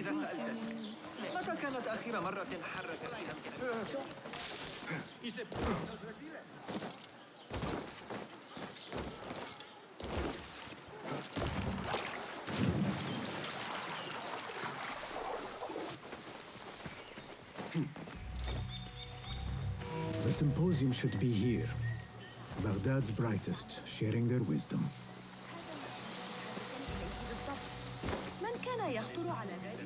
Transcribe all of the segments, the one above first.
إذا سألتني متى كانت آخر مرة حرك فيها The symposium should be here. Baghdad's brightest, sharing their wisdom. من كان يخطر على باله؟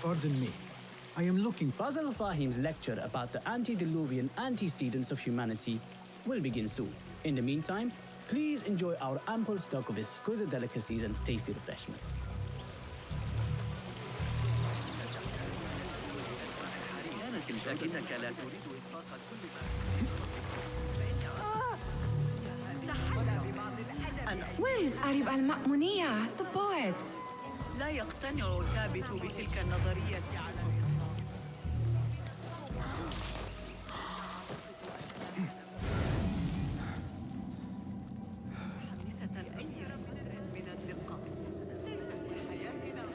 Pardon me. I am looking. Fazil Fahim's lecture about the antediluvian antecedents of humanity will begin soon. In the meantime, please enjoy our ample stock of exquisite delicacies and tasty refreshments. لكنك لا تريد إطلاق كل Where is Arib al-Ma'muniyah, the poet? لا يقتنع ثابت بتلك النظرية على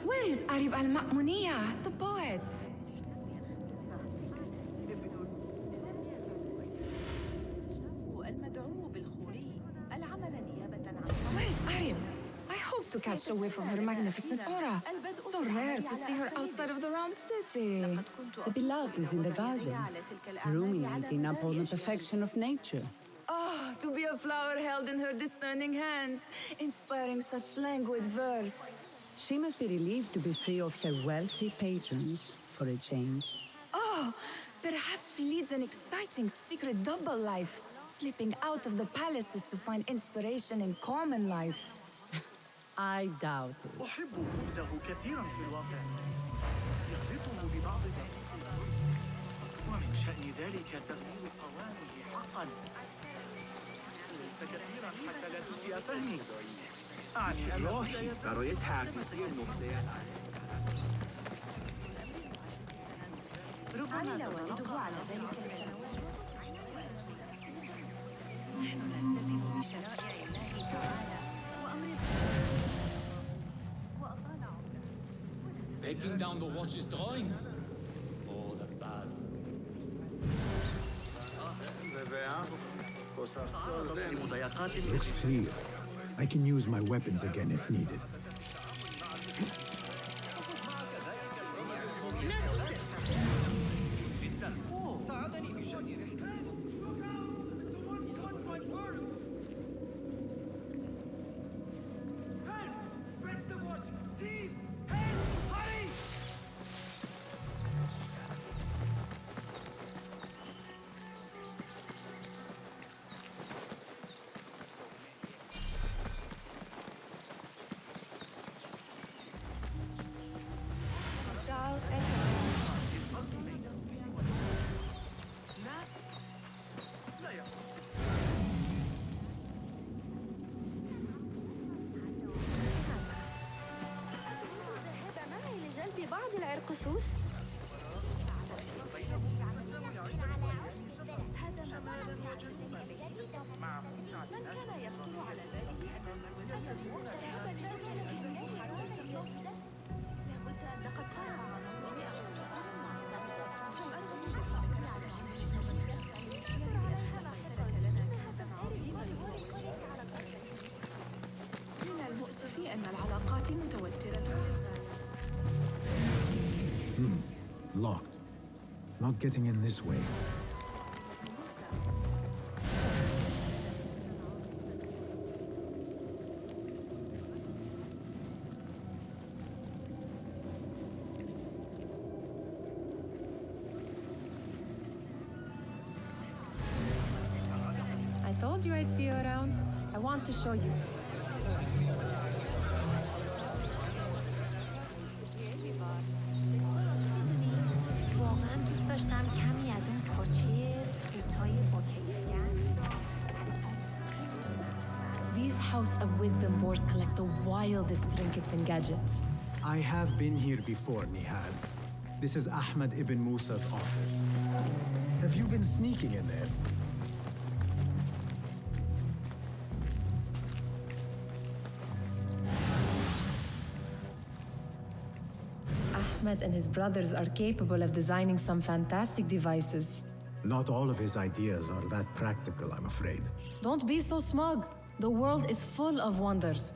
Where is Arib al-Ma'muniyah, the poet? Where is Arib? I hope to catch a whiff of her magnificent aura. So rare to see her outside of the round city. The beloved is in the garden, ruminating upon the perfection of nature. Oh, to be a flower held in her discerning hands, inspiring such languid verse. She must be relieved to be free of her wealthy patrons for a change. Oh, perhaps she leads an exciting secret double life, slipping out of the palaces to find inspiration in common life. I doubt it. أحب خبزه كثيراً في الواقع. يخلطه ببعض دقيق الرز ومن شأن ذلك تغيير قوامه حقاً. ليس كثيراً حتى لا تسيء فهمي. أعني أن برای تحقیق نقطه ربما والده على ذلك نحن نلتزم بشرائع الله تعالى وأطال عمره. Taking down the watch's drawings? Oh, that's bad. Looks clear. I can use my weapons again if needed. لجلب بعض العرقسوس. من كان يخطر على باله أن المروءة لابد أن لقد صار من المؤسف أن العلاقات متوترة. Locked. Not getting in this way. I told you I'd see you around. I want to show you. واقعا دوست داشتم کمی از اون پاچه فروتای با کیفیت. These House of Wisdom boars collect the wildest trinkets and gadgets. I have been here before, Nihal. This is Ahmed ibn Musa's office. Have you been sneaking in there? Ahmed and his brothers are capable of designing some fantastic devices. Not all of his ideas are that practical, I'm afraid. Don't be so smug. The world is full of wonders.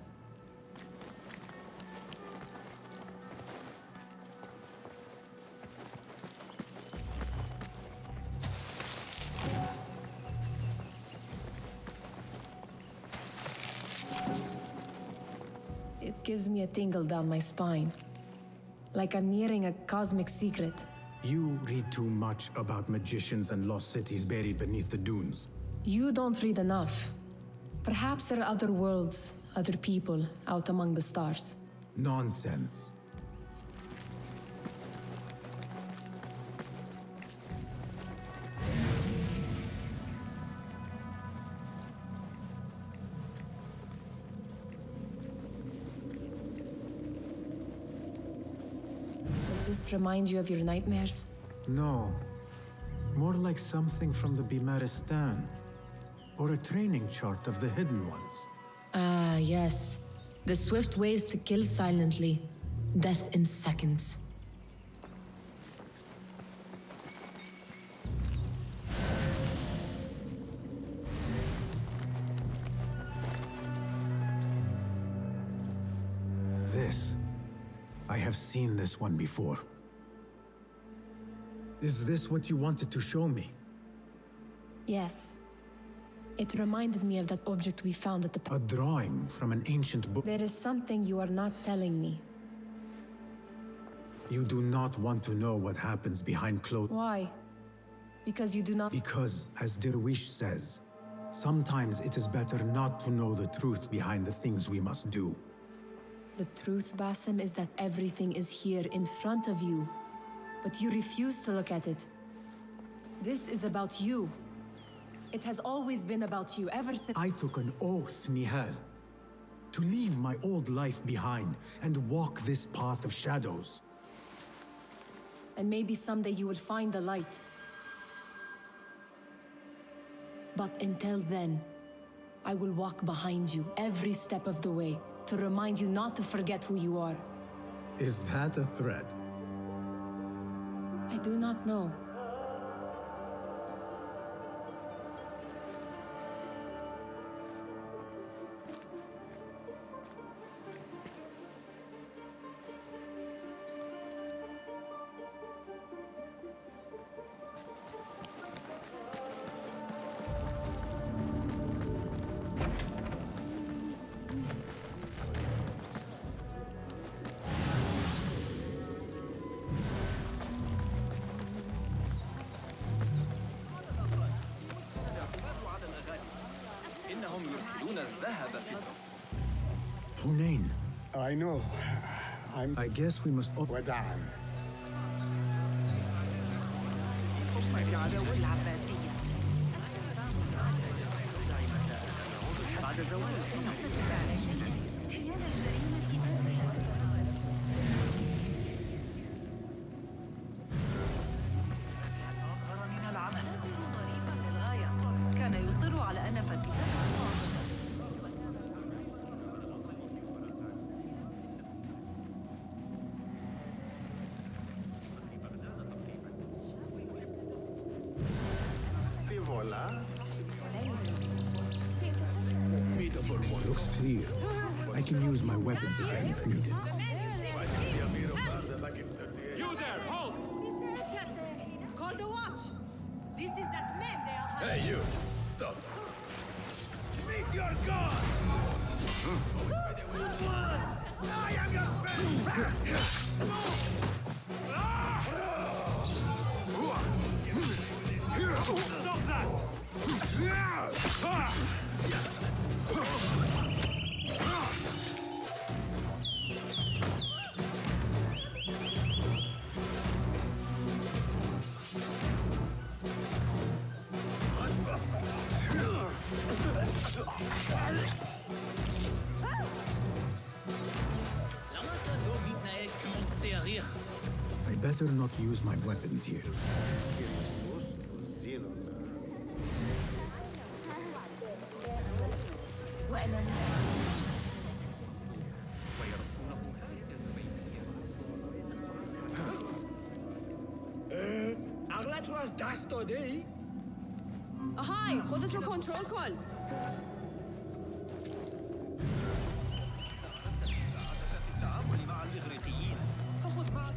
It gives me a tingle down my spine. Like I'm nearing a cosmic secret. You read too much about magicians and lost cities buried beneath the dunes. You don't read enough. Perhaps there are other worlds, other people out among the stars. Nonsense. Does this remind you of your nightmares? No. More like something from the Bimaristan. Or a training chart of the hidden ones. Ah, yes. The swift ways to kill silently. Death in seconds. This. I have seen this one before. Is this what you wanted to show me? Yes. It reminded me of that object we found at the... A drawing from an ancient book. There is something you are not telling me. You do not want to know what happens behind closed... Why? Because you do not... Because, as Derwish says, sometimes it is better not to know the truth behind the things we must do. The truth, Basim, is that everything is here in front of you. But you refuse to look at it. This is about you. It has always been about you, ever since... I took an oath, Nihal, to leave my old life behind and walk this path of shadows. And maybe someday you will find the light. But until then, I will walk behind you every step of the way to remind you not to forget who you are. Is that a threat? I do not know. إنهم يرسلون الذهب في Hunain, I know. I guess we must... وداعا. بعد زوال آخر من العمل للغاية. كان يصر على أن فتيته في فولا. Looks clear. I can use my weapons again if needed. You there, halt! Call the watch. This is that man they are Hey, you! Stop! Meet your god! I am your Stop that! I better not use my weapons here. اغلط رو از دست داده ای؟ آهای خودت رو کنترل کن. التعامل مع الإغريقيين فخذ معك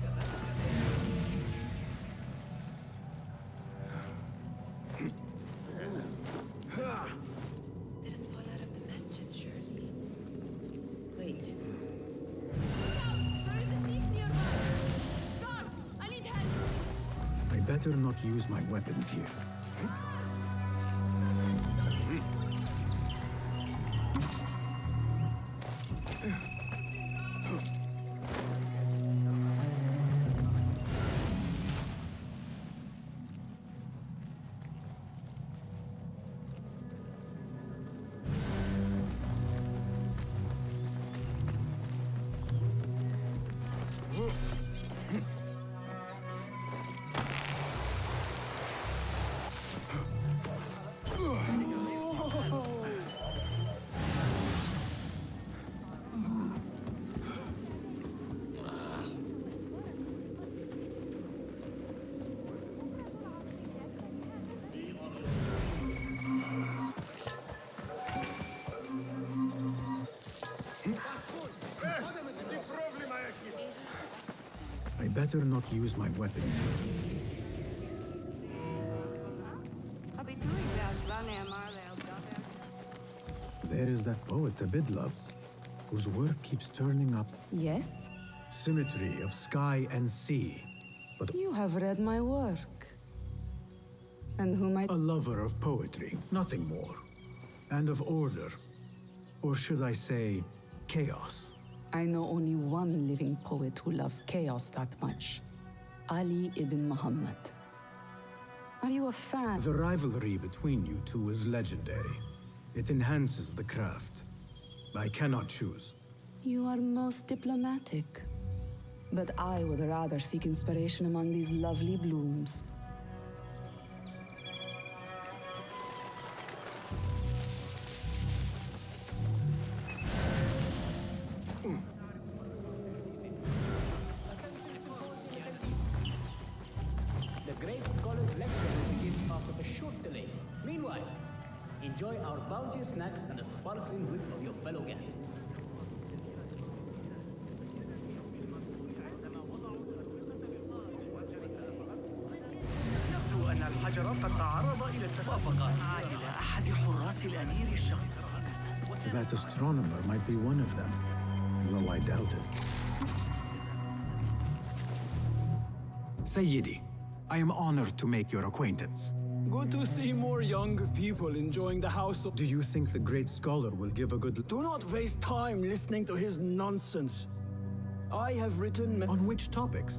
Didn't fall out of the masjid, surely. Wait. There is a thief nearby. John, I need help. I better not use my weapons here. I better not use my weapons here. There is that poet Abid loves, whose work keeps turning up Yes? symmetry of sky and sea. But You have read my work. And who might... a lover of poetry, nothing more. And of order. Or should I say, chaos. I know only one living poet who loves chaos that much. Ali ibn Muhammad. Are you a fan? The rivalry between you two is legendary. It enhances the craft. I cannot choose. You are most diplomatic. But I would rather seek inspiration among these lovely blooms. The great scholar's lecture will begin after a short delay. Meanwhile, enjoy our bounteous snacks and the sparkling wit of your fellow guests. يبدو أن الحجر قد تعرض إلى التدفق إلى أحد حراس الأمير الشخصي. That astronomer might be one of them, though I doubt it. Sayyidi, I am honored to make your acquaintance. Good to see more young people enjoying the house of... Do you think the great scholar will give a good... Do not waste time listening to his nonsense. I have written... On which topics?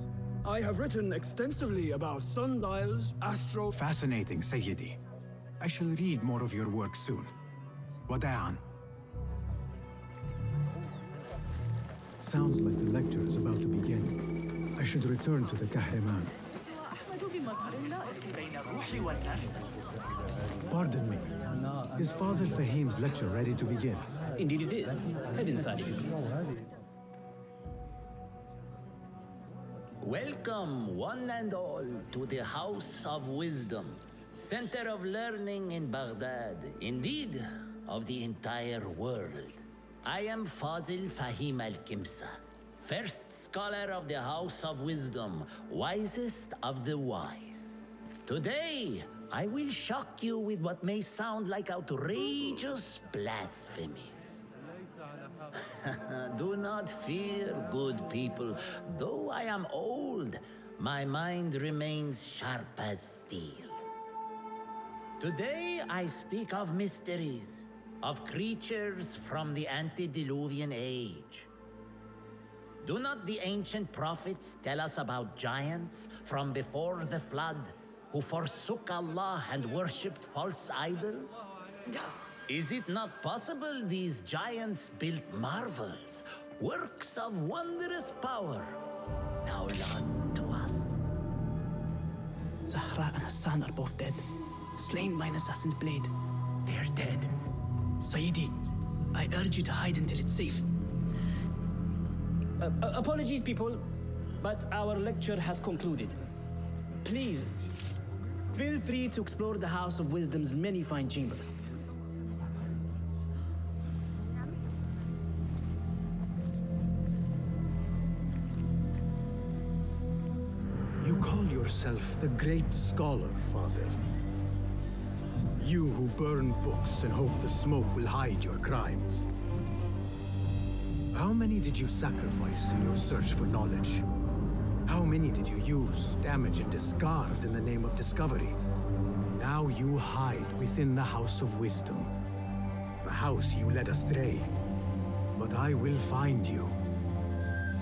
I have written extensively about sundials, astro... Fascinating, Sayyidi. I shall read more of your work soon. Wada'an. Sounds like the lecture is about to begin. I should return to the Kahraman. Pardon me. Is Fazil Fahim's lecture ready to begin? Indeed it is. Head inside if you please. Welcome, one and all, to the House of Wisdom, center of learning in Baghdad, indeed, of the entire world. I am Fazil Fahim al-Kimsa, first scholar of the House of Wisdom, wisest of the wise. Today, I will shock you with what may sound like outrageous blasphemies. Do not fear, good people. Though I am old, my mind remains sharp as steel. Today, I speak of mysteries, of creatures from the antediluvian age. Do not the ancient prophets tell us about giants from before the flood who forsook Allah and worshipped false idols? Is it not possible these giants built marvels, works of wondrous power, now lost to us? Zahra and Hassan are both dead, slain by an assassin's blade. They're dead. Sayyidi, I urge you to hide until it's safe. Apologies, people, but our lecture has concluded. Please, feel free to explore the House of Wisdom's many fine chambers. You call yourself the Great Scholar, Fazil. You who burn books and hope the smoke will hide your crimes. How many did you sacrifice in your search for knowledge? How many did you use, damage, and discard in the name of discovery? Now you hide within the House of Wisdom. The house you led astray. But I will find you.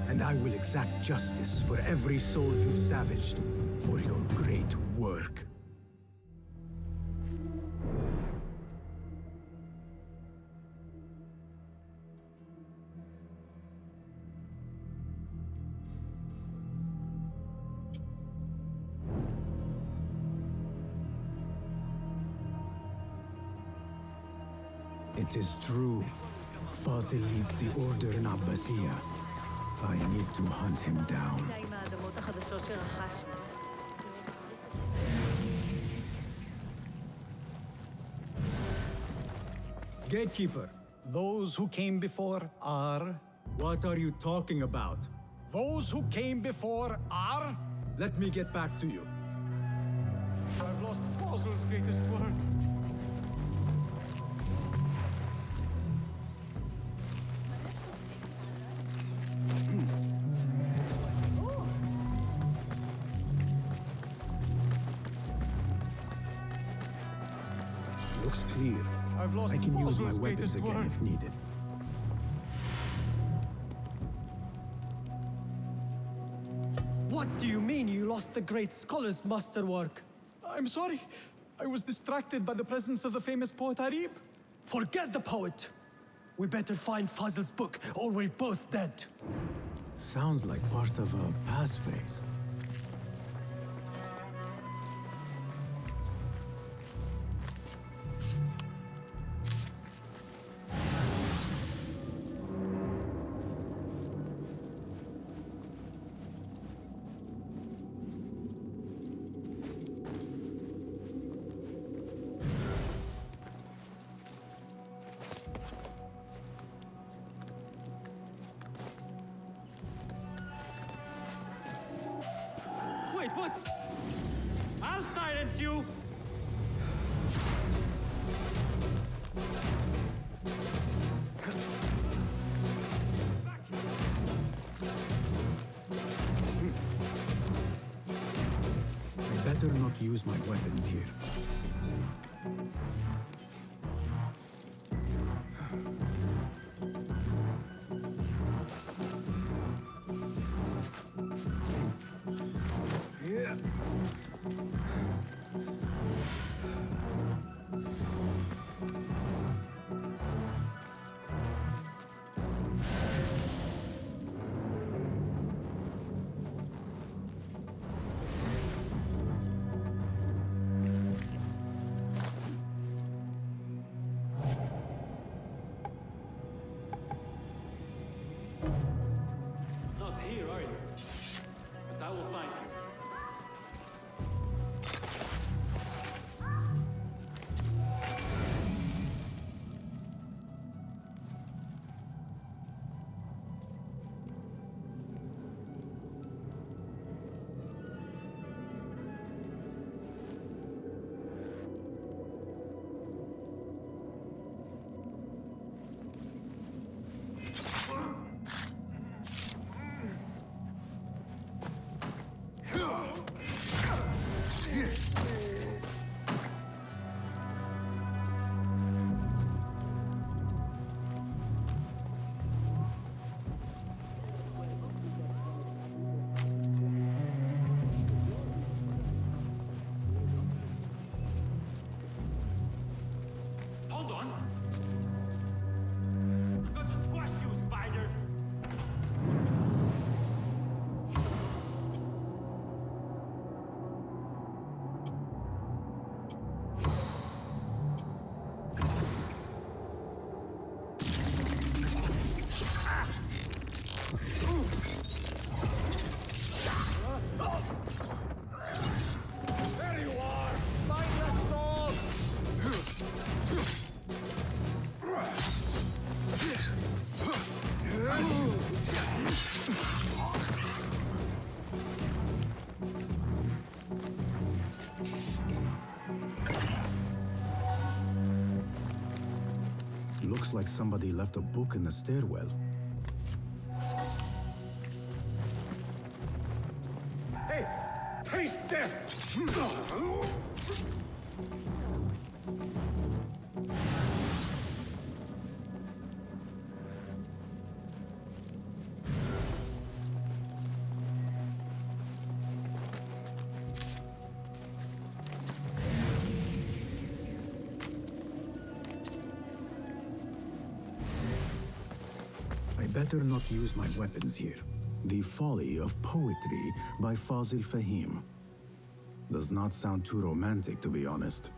And I will exact justice for every soul you savaged for your great work. It is true. Fazil leads the order in Abbasiyya. I need to hunt him down. Gatekeeper, those who came before are... What are you talking about? Those who came before are... Let me get back to you. I've lost Fazil's greatest work. Looks clear. I've lost I can use my Fazil's weapons greatest again work. if needed. What do you mean you lost the great scholar's masterwork? I'm sorry. I was distracted by the presence of the famous poet Arib. Forget the poet. We better find Fazil's book, or we're both dead. Sounds like part of a passphrase. Wait, what? I'll silence you! I better not use my weapons here. Not here, are you? But I will find you. Looks like somebody left a book in the stairwell. Hey! Taste death! Better not use my weapons here. The Folly of Poetry by Fazil Fahim. Does not sound too romantic, to be honest.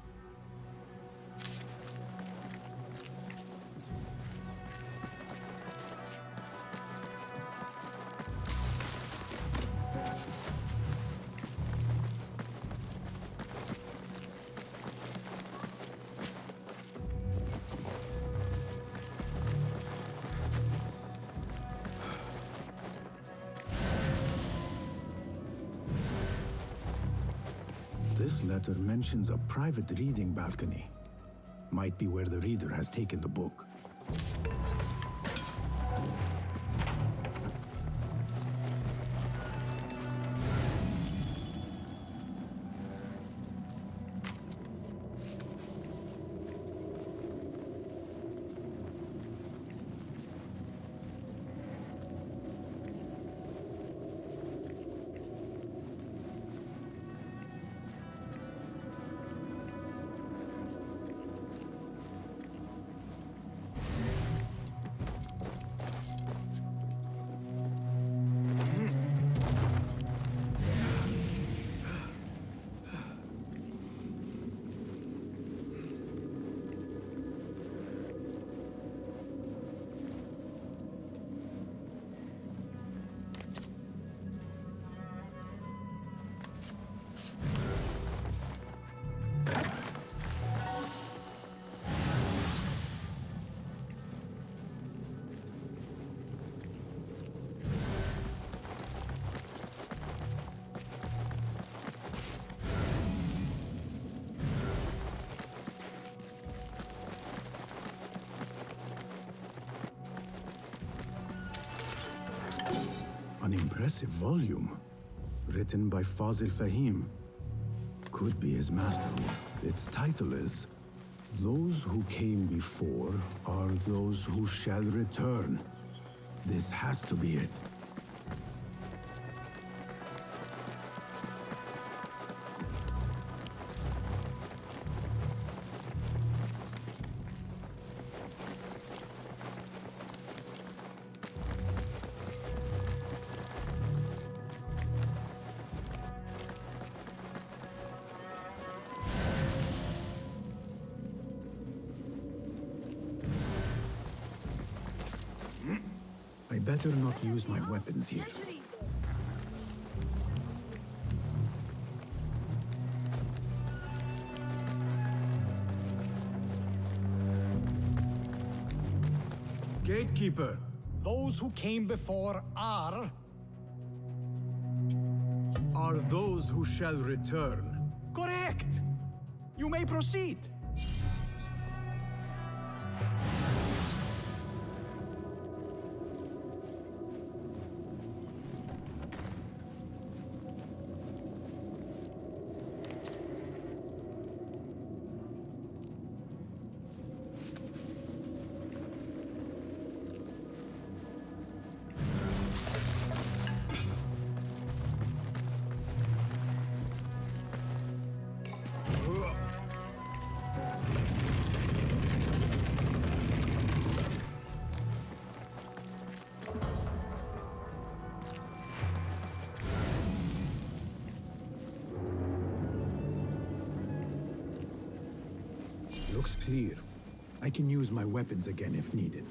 This letter mentions a private reading balcony. Might be where the reader has taken the book. An impressive volume, written by Fazil Fahim. Could be his masterwork. Its title is, Those Who Came Before Are Those Who Shall Return. This has to be it. I better not use my weapons here. Gatekeeper! Those who came before are those who shall return. correct. You may proceed. Looks clear. I can use my weapons again if needed.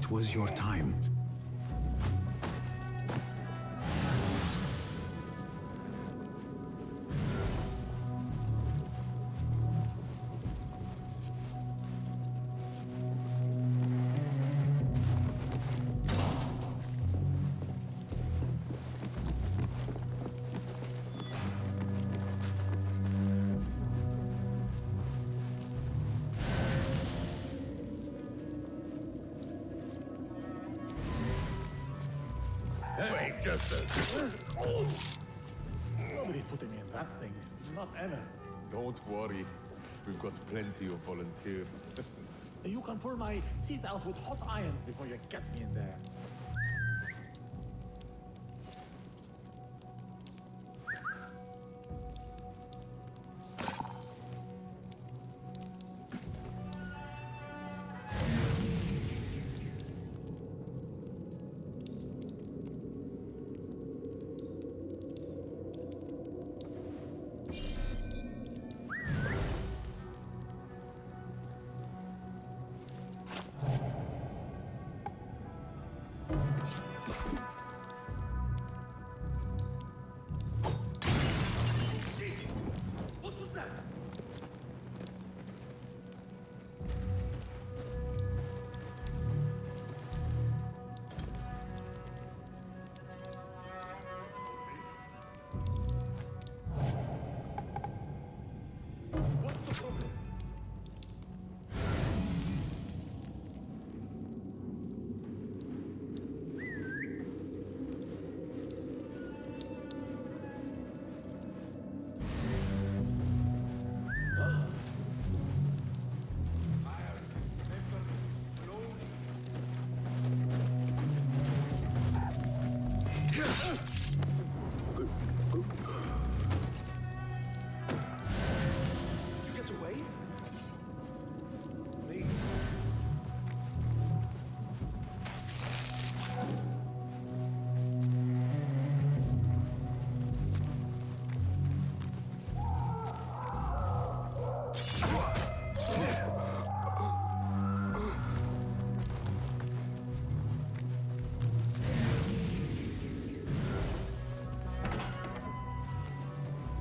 It was your time. Wait, just a... Nobody's putting me in that thing. Not ever. Don't worry. We've got plenty of volunteers. You can pull my teeth out with hot irons before you get me in there.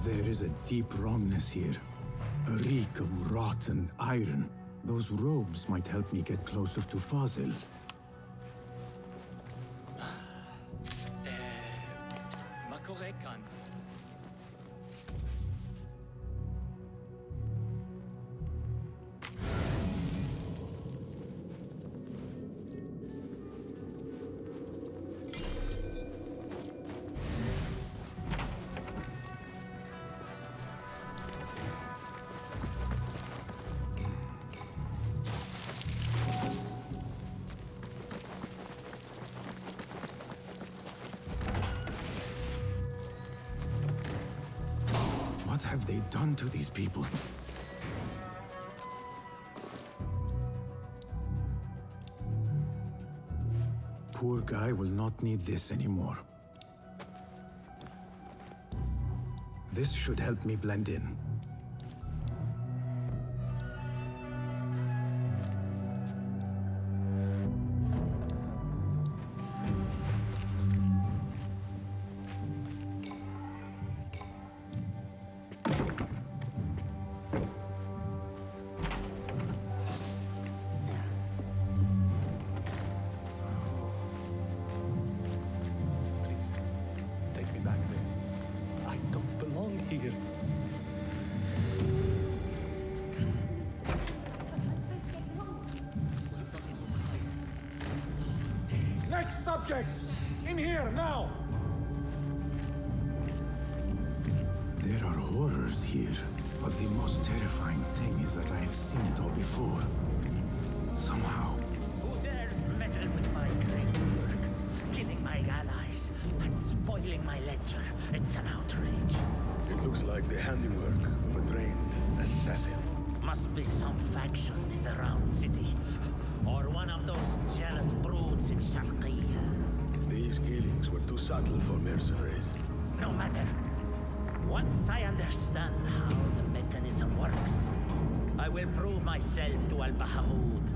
There is a deep wrongness here. A reek of rotten iron. Those robes might help me get closer to Fazil. מה קורה כאן? What have they done to these people? Poor guy will not need this anymore. This should help me blend in. Take me back there. I don't belong here. Next subject! In here, now! There are horrors here, but the most terrifying thing is that I have seen it all before. Somehow. Who dares meddle with my great work? Killing my allies and spoiling my lecture. It's an outrage. It looks like the handiwork of a trained assassin. Must be some faction in the Round City. Or one of those jealous broods in Sharqiyya. These killings were too subtle for mercenaries. No matter. Once I understand how the mechanism works, I will prove myself to Al-Bahamud.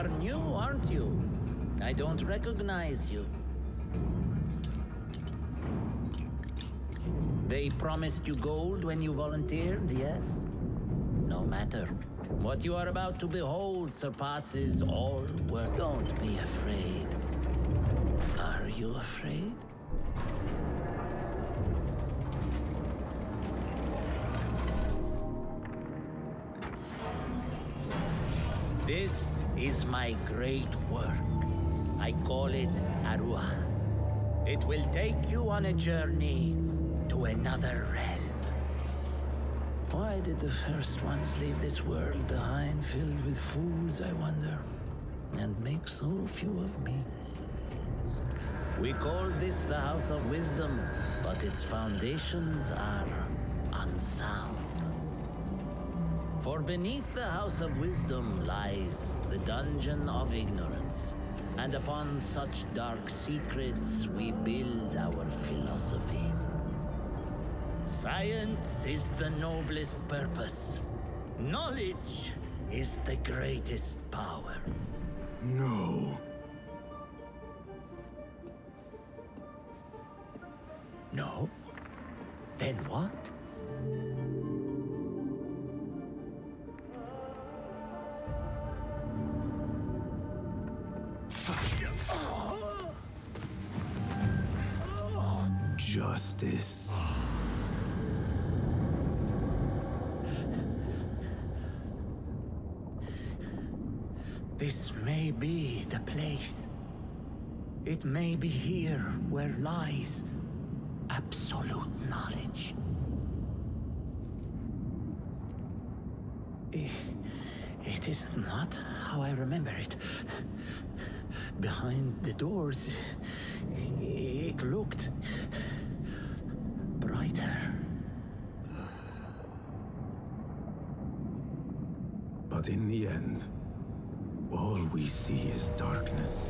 are new, aren't you? I don't recognize you. They promised you gold when you volunteered, yes? No matter. What you are about to behold surpasses all work. Don't be afraid. Are you afraid? This is my great work. I call it Arua. It will take you on a journey to another realm. Why did the first ones leave this world behind, filled with fools, I wonder, and make so few of me? We call this the House of Wisdom, but its foundations are unsound. For beneath the House of Wisdom lies the Dungeon of Ignorance, and upon such dark secrets we build our philosophies. Science is the noblest purpose. Knowledge is the greatest power. No. No? Then what? Justice. This may be the place. It may be here where lies absolute knowledge. It is not how I remember it. Behind the doors, it looked brighter. But in the end, all we see is darkness.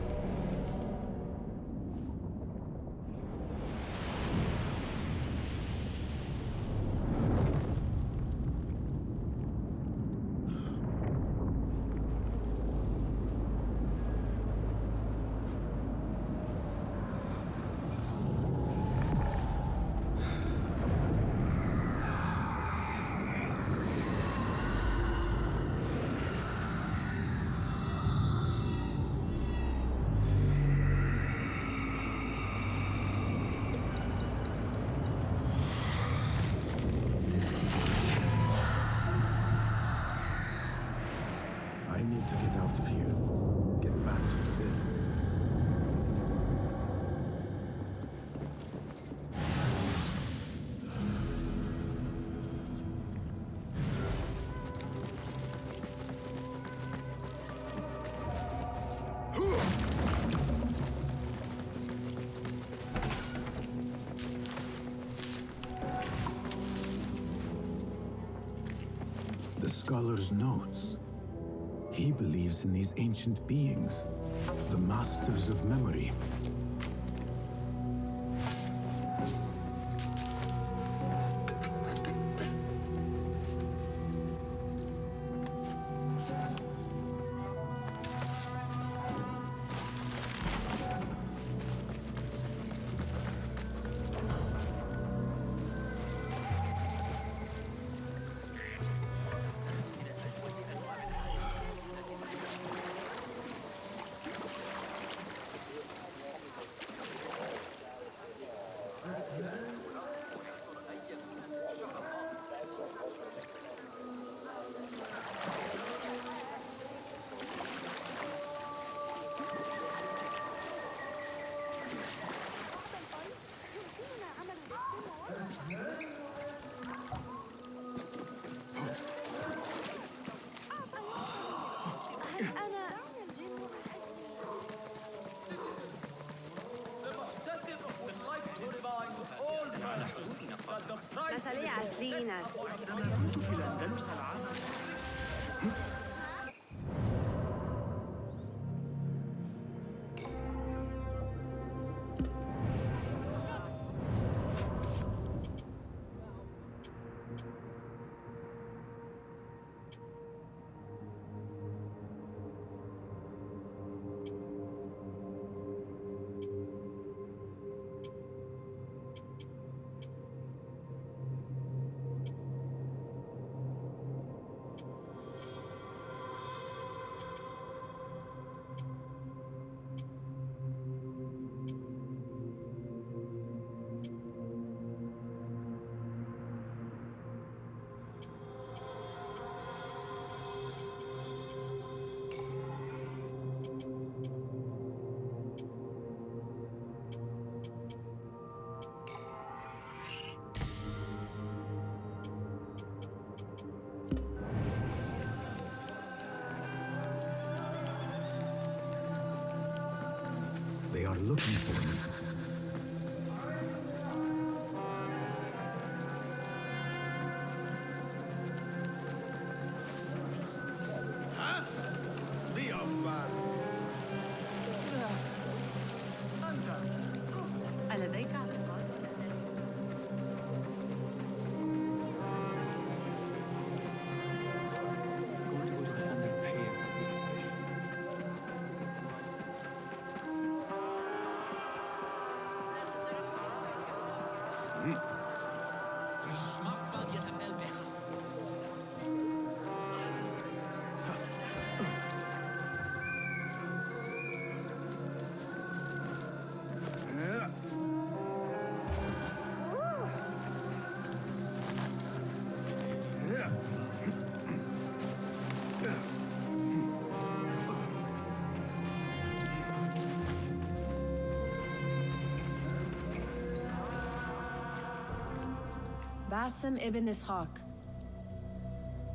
I need to get out of here. Get back to the bin. The scholar's notes. He believes in these ancient beings, the masters of memory. مسألة عزيزي ناس. عندما كنت في الأندلس العام are looking for me. ألديك اعتقاد؟ Basim ibn Ishaq.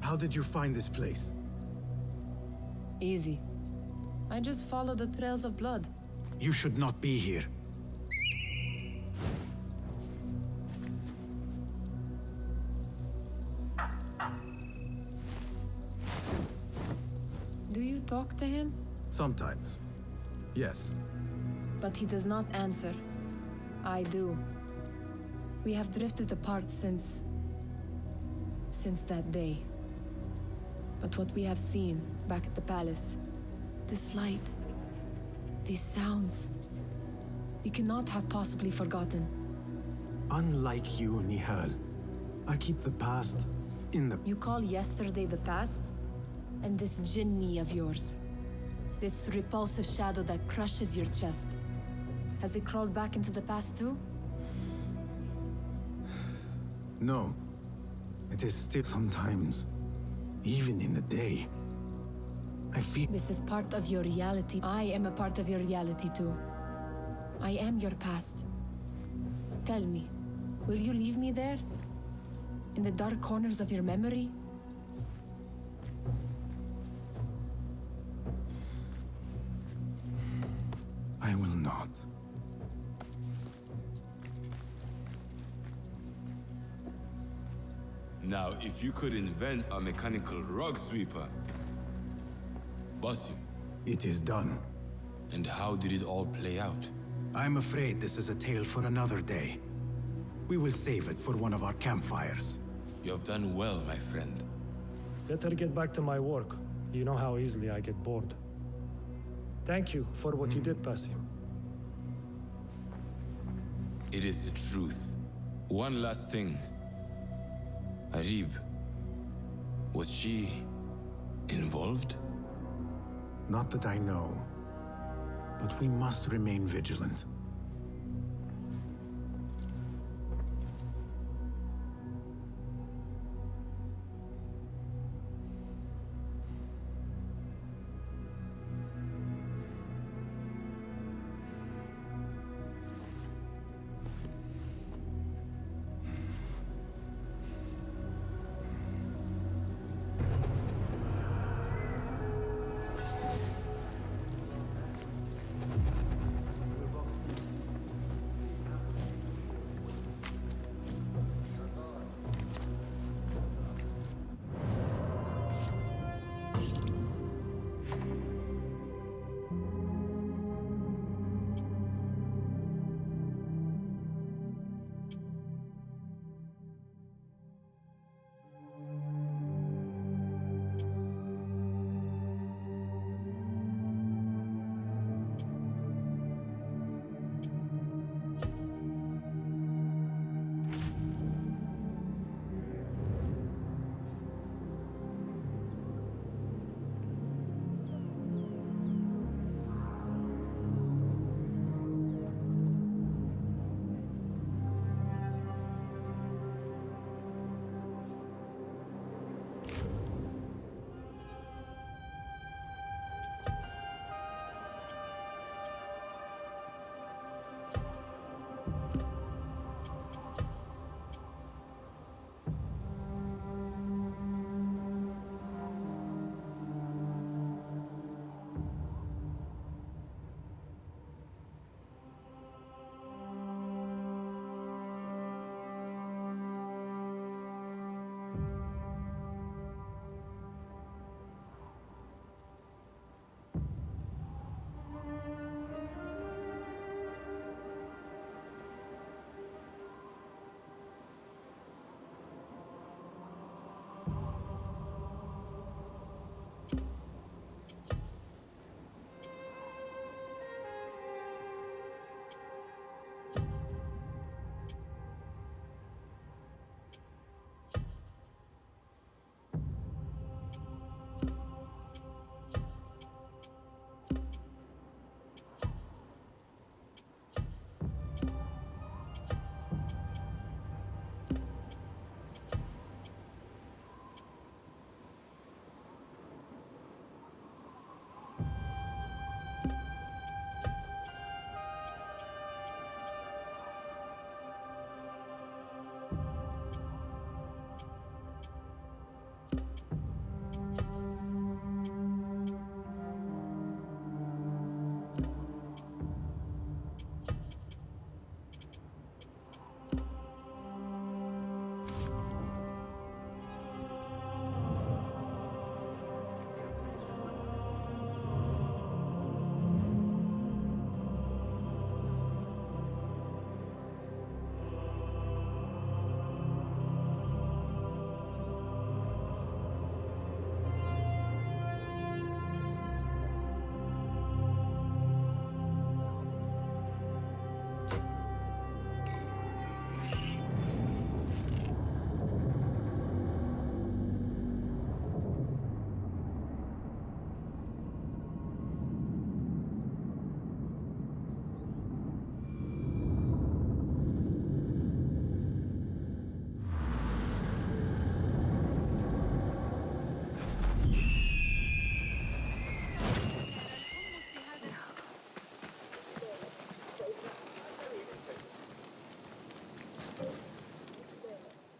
How did you find this place? Easy. I just follow the trails of blood. You should not be here. Do you talk to him? Sometimes. Yes. But he does not answer. I do. We have drifted apart since that day. But what we have seen back at the palace, this light, these sounds, we cannot have possibly forgotten. Unlike you, Nihal, I keep the past in the... You call yesterday the past? And this jinni of yours, this repulsive shadow that crushes your chest, has it crawled back into the past too? No. It is still sometimes, even in the day, I feel... This is part of your reality. I am a part of your reality too. I am your past. Tell me, will you leave me there? In the dark corners of your memory? I will not. Now, if you could invent a mechanical rug sweeper, Basim. It is done. And how did it all play out? I'm afraid this is a tale for another day. We will save it for one of our campfires. You have done well, my friend. Better get back to my work. You know how easily I get bored. Thank you for what you did, Basim. It is the truth. One last thing. Arib, was she involved? Not that I know, but we must remain vigilant.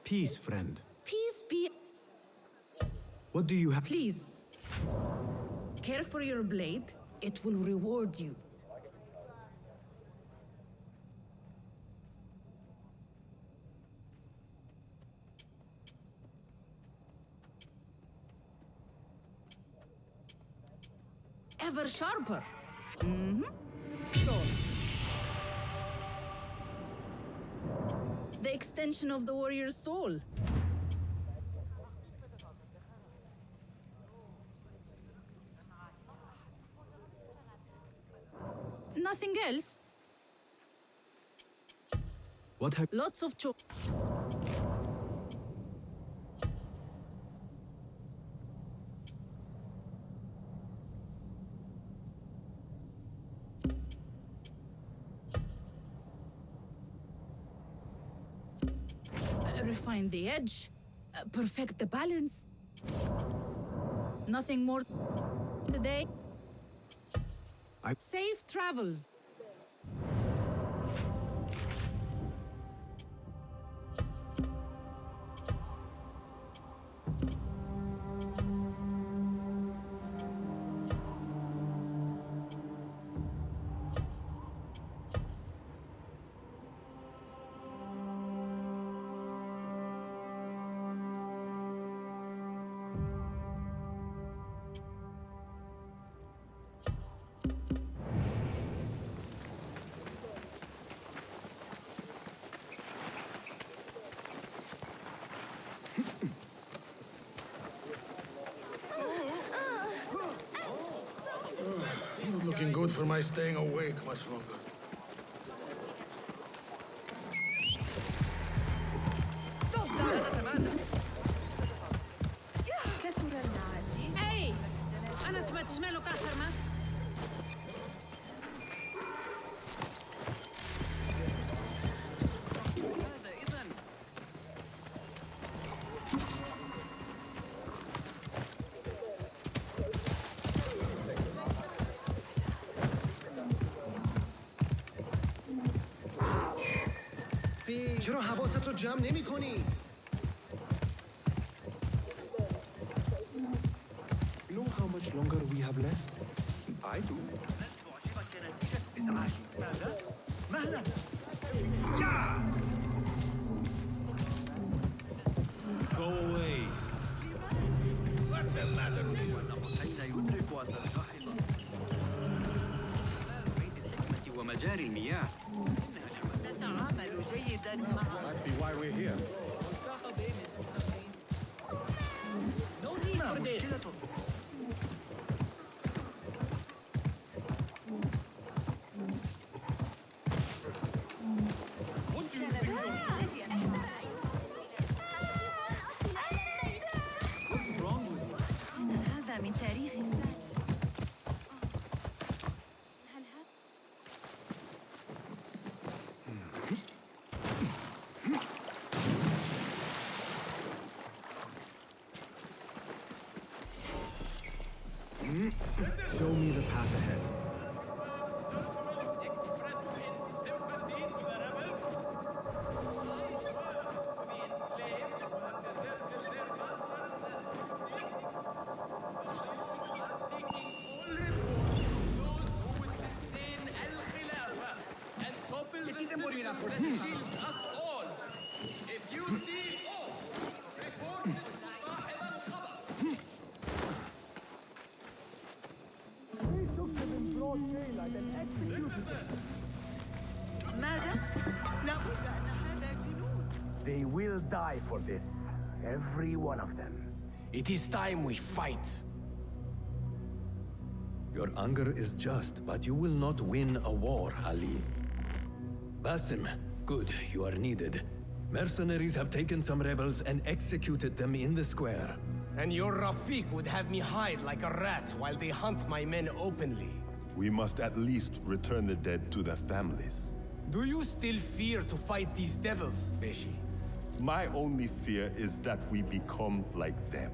Peace, friend. Peace be... What do you have? Please. Care for your blade. It will reward you. Ever sharper. Sword. The extension of the warrior's soul. Nothing else? What have... Lots of refine the edge, perfect the balance. Nothing more today. Safe travels. Not looking good for my staying awake much longer. Stop that! Hey! أنا سمعت شمالك آخر ما چرا حواست رو جمع نمی کنی؟ Know how much longer we have left? I do. ماذا؟ مهلا. Go away. What's the matter with you? يدرك أن الجاحظ بيت الحكمة ومجاري المياه. نتعامل جيدا مع. Must be why we're here. No need for this. What do you think you're doing? What's wrong with you? هذا من تاريخ هل هذا Show me the path ahead. They will die for this. Every one of them. It is time we fight. Your anger is just, but you will not win a war, Ali. Basim, good, you are needed. Mercenaries have taken some rebels and executed them in the square. And your Rafiq would have me hide like a rat while they hunt my men openly. We must at least return the dead to their families. Do you still fear to fight these devils, Beshi? My only fear is that we become like them.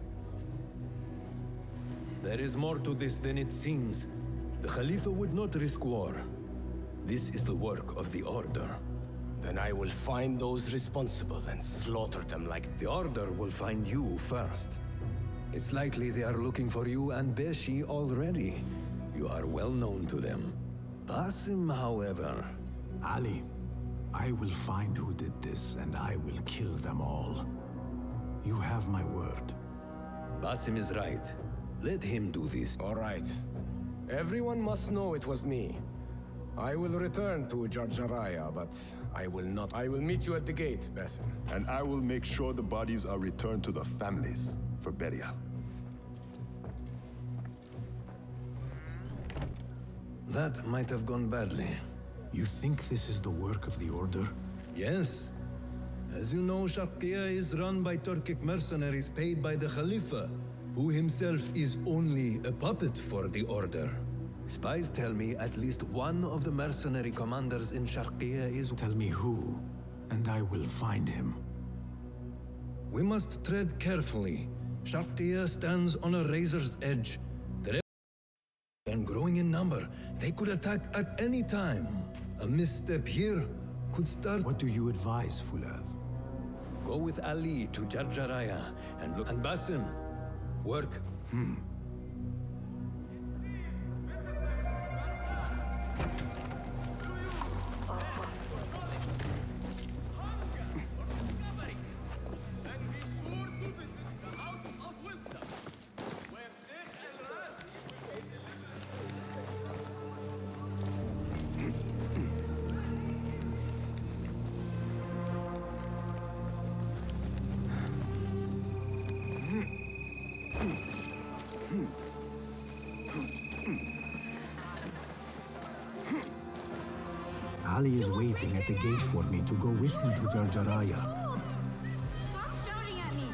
There is more to this than it seems. The Khalifa would not risk war. This is the work of the Order. Then I will find those responsible and slaughter them like... The Order will find you first. It's likely they are looking for you and Beshi already. You are well known to them. Basim, however... Ali, I will find who did this, and I will kill them all. You have my word. Basim is right. Let him do this. All right. Everyone must know it was me. I will return to Jarjaraya, but I will not. I will meet you at the gate, Basim. And I will make sure the bodies are returned to the families for burial. That might have gone badly. You think this is the work of the Order? Yes. As you know, Sharqiya is run by Turkic mercenaries paid by the Khalifa, who himself is only a puppet for the Order. Spies tell me at least one of the mercenary commanders in Sharqiya is... Tell me who, and I will find him. We must tread carefully. Sharqiya stands on a razor's edge. And growing in number, they could attack at any time. A misstep here could start... What do you advise, Fulath? Go with Ali to Jarjaraya and look... And Basim, work. Ali is waiting at the gate for me to go with him to Jarjaraya. Stop shouting at me!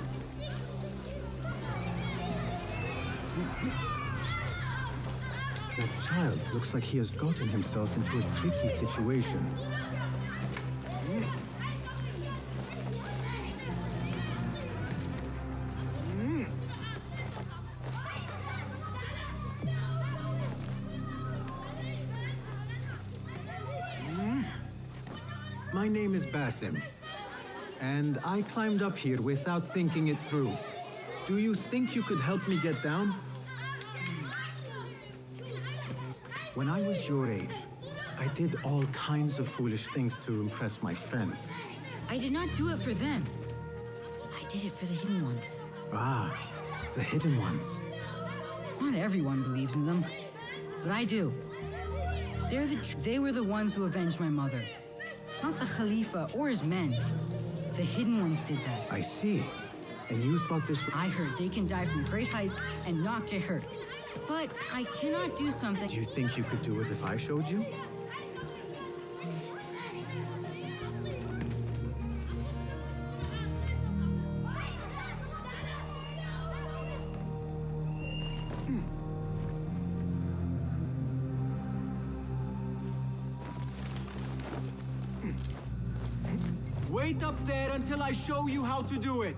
That child looks like he has gotten himself into a tricky situation. My name is Basim, and I climbed up here without thinking it through. Do you think you could help me get down? When I was your age, I did all kinds of foolish things to impress my friends. I did not do it for them. I did it for the hidden ones. Ah, the hidden ones. Not everyone believes in them, but I do. They were the ones who avenged my mother. Not the Khalifa or his men. The hidden ones did that. I see. And you thought this... I heard they can die from great heights and not get hurt. But I cannot do something... Do you think you could do it if I showed you? Wait up there until I show you how to do it.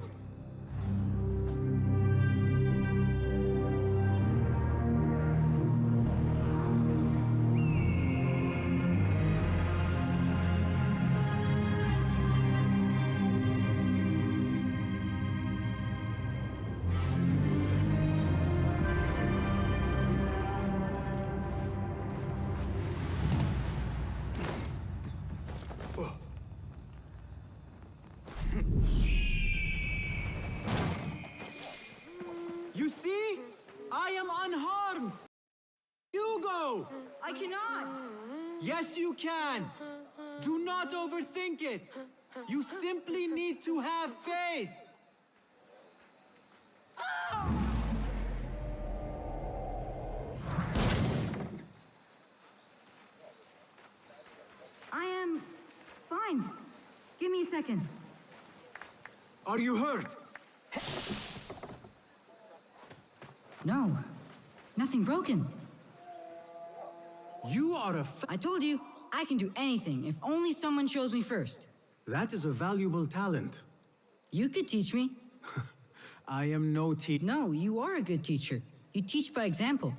You see? I am unharmed. You go. I cannot. Yes, you can. Do not overthink it. You simply need to have faith. I am fine. Give me a second. Are you hurt? No, nothing broken. You are a I told you, I can do anything if only someone shows me first. That is a valuable talent. You could teach me. I am no teacher. No, you are a good teacher. You teach by example.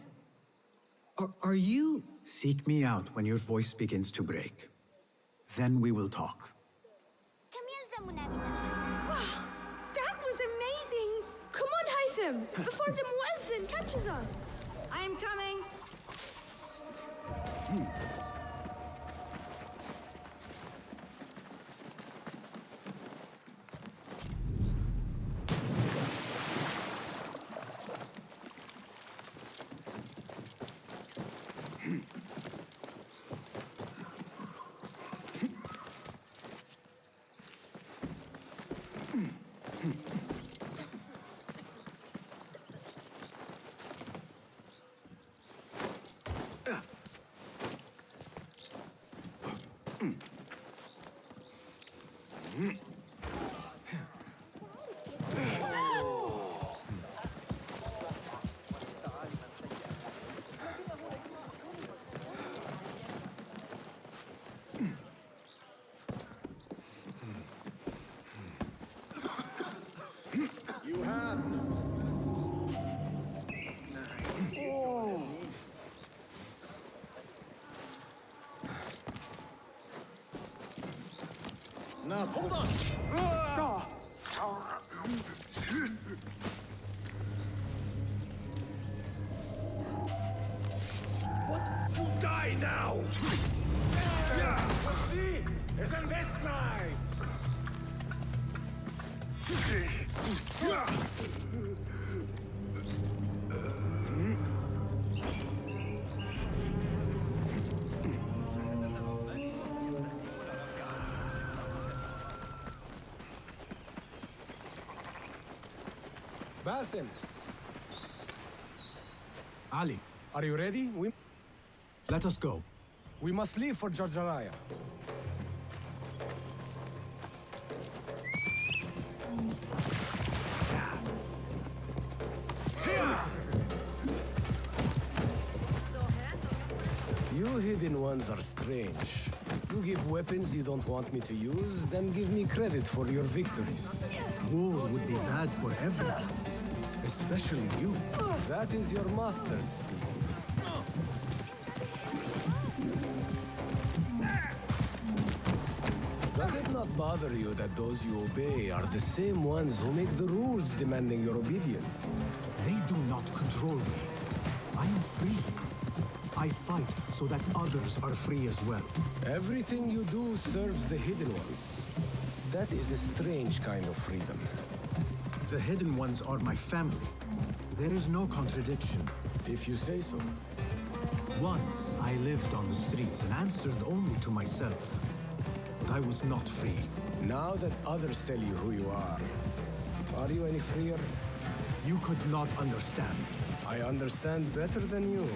Are you... Seek me out when your voice begins to break. Then we will talk. him before the muezzin catches us. I am coming. You have. Oh. Now, hold on! What? You die now! See, isn't this nice? Basim, Ali, are you ready? let us go. We must leave for Jarjaraya. You hidden ones are strange. You give weapons you don't want me to use, then give me credit for your victories. War would be bad for everyone, especially you. That is your master's speaking. Does it not bother you that those you obey are the same ones who make the rules demanding your obedience? They do not control me. I am free. I fight so that others are free as well. Everything you do serves the hidden ones. That is a strange kind of freedom. The hidden ones are my family. There is no contradiction. If you say so. Once I lived on the streets and answered only to myself. But I was not free. Now that others tell you who you are you any freer? You could not understand. I understand better than you.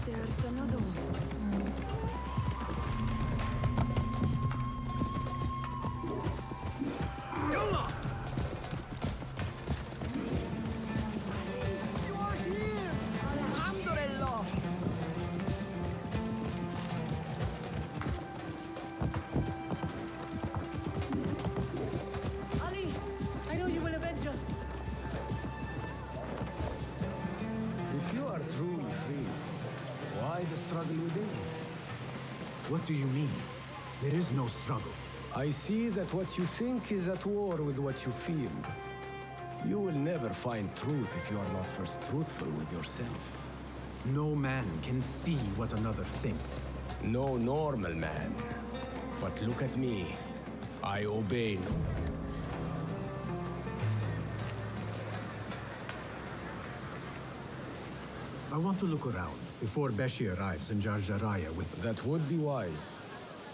There's another one. You are here! Alhamdulillah! Ali, I know you will avenge us. If you are truly free, why the struggle within? What do you mean? There is no struggle. I see that what you think is at war with what you feel. You will never find truth if you are not first truthful with yourself. No man can see what another thinks. No normal man. But look at me. I obey no. I want to look around before Beshi arrives in Jarjaraya with... That would be wise.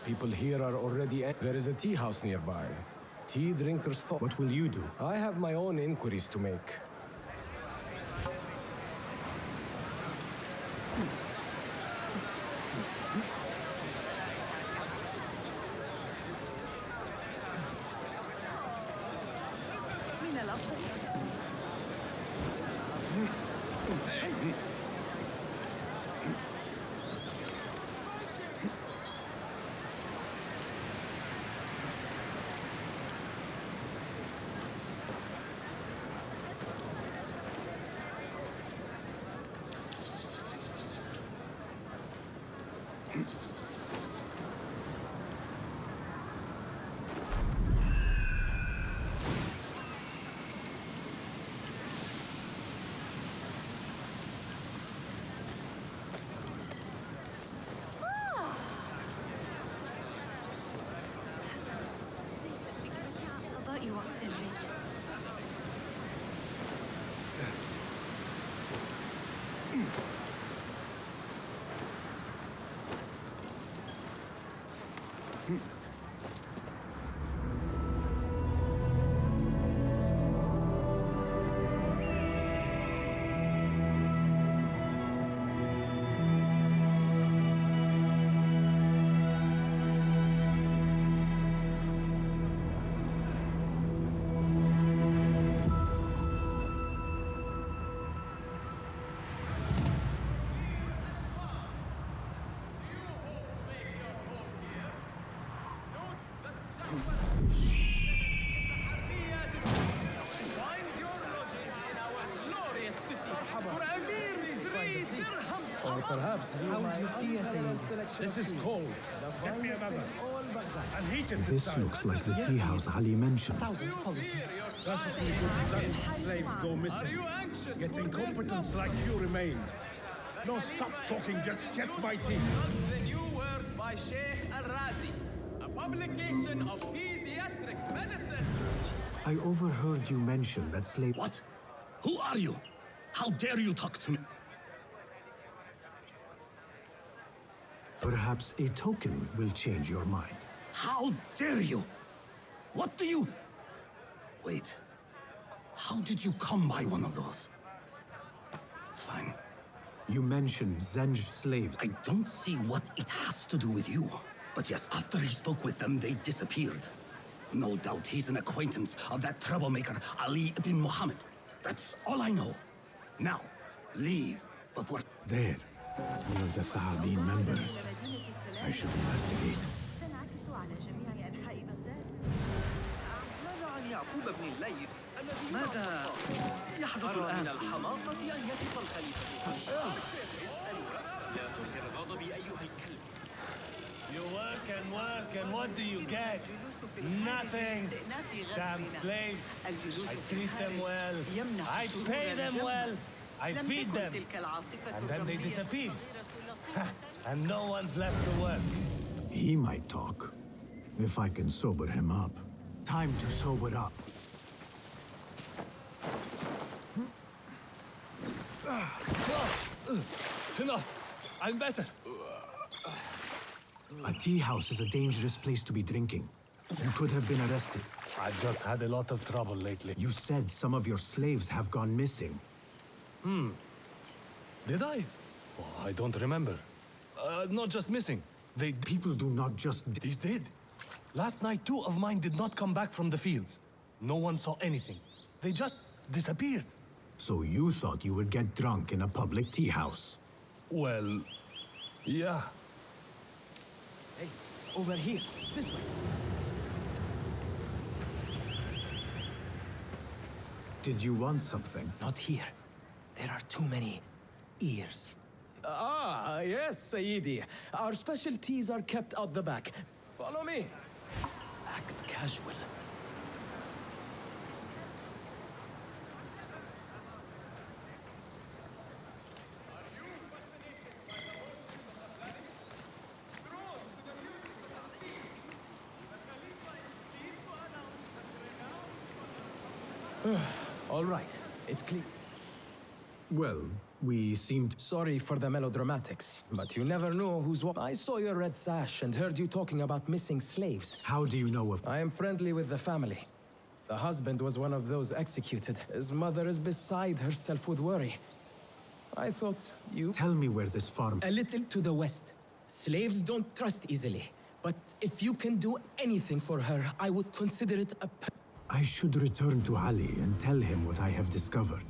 People here are already... There is a tea house nearby. Tea drinkers stop. What will you do? I have my own inquiries to make. Perhaps How's your tea, Sayyid? this is cold. Get me another. And heat it This looks like the tea house Ali mentioned. Perfectly good slaves go missing. Are you anxious Yet for their incompetents like you remain. No, stop talking, just get my tea. The new work by Sheikh Al-Razi, a publication of pediatric medicine. I overheard you mention that slave. What? Who are you? How dare you talk to me? Perhaps a token will change your mind. How dare you? What do you... Wait. How did you come by one of those? Fine. You mentioned Zenj slaves. I don't see what it has to do with you. But yes, after he spoke with them, they disappeared. No doubt he's an acquaintance of that troublemaker, Ali ibn Muhammad. That's all I know. Now, leave before... There. One of the Thahabin members. I should investigate. تنعكس على جميع أنحاء بغداد. ماذا عن يعقوب بن الليث الذي ماذا يحدث الآن؟ من الحماقة أن يصف الخليفة اسألوا رأسه. لا تثير غضبي أيها الكلب. You work and work, and what do you get? Nothing. Damn slaves. I treat them well. I pay them well. I feed them. And then they disappear. And no one's left to work. He might talk, if I can sober him up. Time to sober up. Enough. I'm better. A tea house is a dangerous place to be drinking. You could have been arrested. I've just had a lot of trouble lately. You said some of your slaves have gone missing. Did I? Oh, I don't remember. Not just missing. People do not just... These did. Last night, 2 of mine did not come back from the fields. No one saw anything. They just disappeared. So you thought you would get drunk in a public tea house? Well, yeah. Hey, over here, this way. Did you want something? Not here. There are too many ears. Ah, yes, Sayyidi. Our specialties are kept out the back. Follow me. Act casual. All right, it's clear. Well, we seemed... Sorry for the melodramatics, but you never know who's what. I saw your red sash and heard you talking about missing slaves. How do you know of... I am friendly with the family. The husband was one of those executed. His mother is beside herself with worry. I thought you... Tell me where this farm... A little to the west. Slaves don't trust easily. But if you can do anything for her, I would consider it a... I should return to Ali and tell him what I have discovered.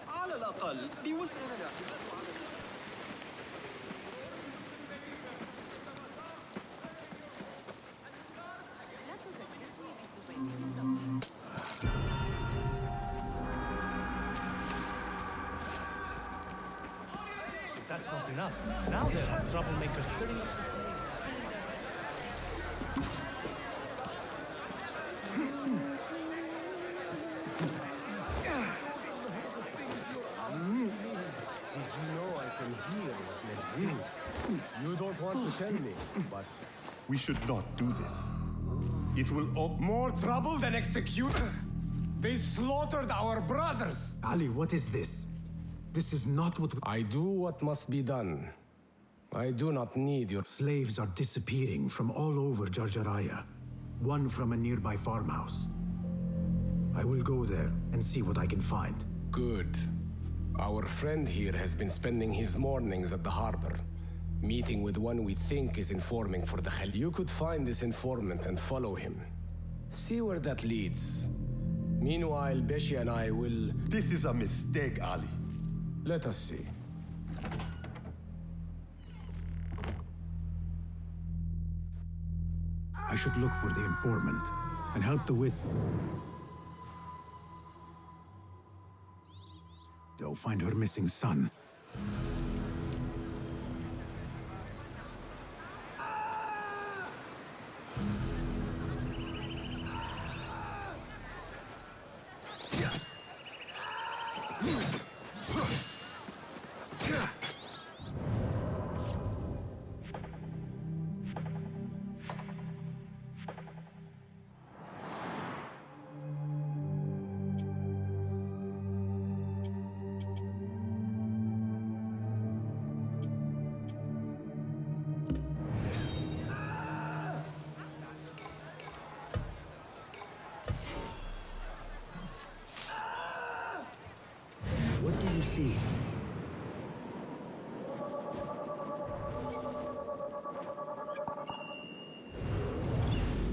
على الأقل بوسع That's not enough. Now there are troublemakers stirring up the slaves. You don't want to tell me, but... We should not do this. It will all... More trouble than execute? They slaughtered our brothers! Ali, what is this? This is not what... I do what must be done. I do not need your... Slaves are disappearing from all over Jarjaraya. One from a nearby farmhouse. I will go there and see what I can find. Good. Our friend here has been spending his mornings at the harbor, meeting with one we think is informing for the Khalif. You could find this informant and follow him. See where that leads. Meanwhile, Beshi and I will... This is a mistake, Ali. Let us see. I should look for the informant and help the wit... Go find her missing son. What do you see?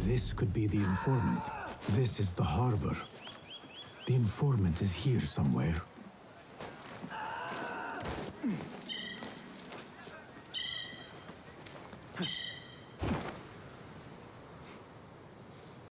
This could be the informant. This is the harbor. The informant is here somewhere.